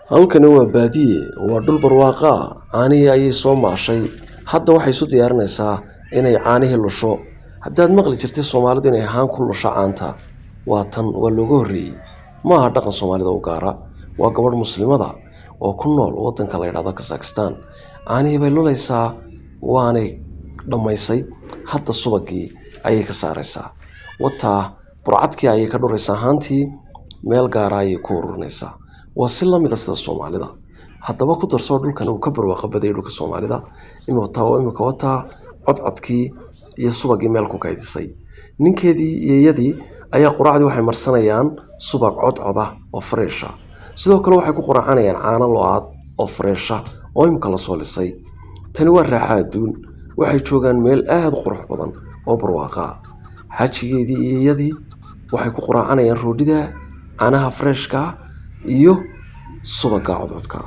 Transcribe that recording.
halkani waa baadiye waa dhul barwaaqo ah caanihii ayay soo maashay hadda waxay isu diyaarinaysaa inay caanihii lusho haddaad maqli jirtay Soomaalidu inay ahaan ku lusho caanta waa tan waa looga horreeyay maaha dhaqan Soomaalida u gaara waa gabadh muslimada oo ku nool waddanka la yiraahdo Kazakhstan caanihii bay lulaysaa waanay dhamaysay hadda subagii ayay ka saaraysaa wataa burcadkii ayay ka dhuraysaa haantii meel gaar ah ayay ku ururinaysaa waa si la mid ah sida Soomaalida haddaba ku darso dhulkan uu ka barwaaqo baday dhulka Soomaalida imika wataa codkii iyo subagii meel ku kaydisay ninkeedii iyo iyadii ayaa quraacdii waxay marsanayaan subag codcoda oo fresh ah sidoo kale waxay ku quraacanayaan caano lo'aad oo fresh ah oo imika la soo lisay tani waa raaxo adduun waxay joogaan meel aad u qurux badan oo barwaaqo ah xaajigeedii iyo iyadii waxay ku quraacanayaan roodhida caanaha freshka iyo subaga codcodka